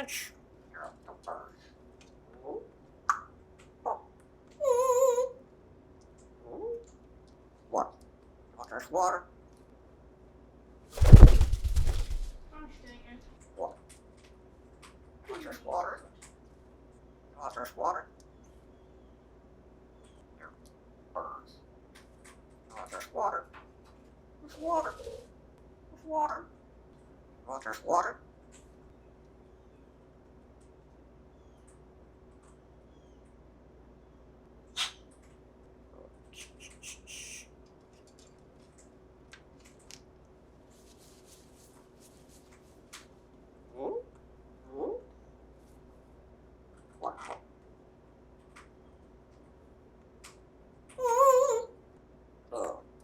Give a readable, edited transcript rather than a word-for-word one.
French. What? Water's water. What? Water's water. Water's water. Birds. Water's water. There's water. There's water. Water's water.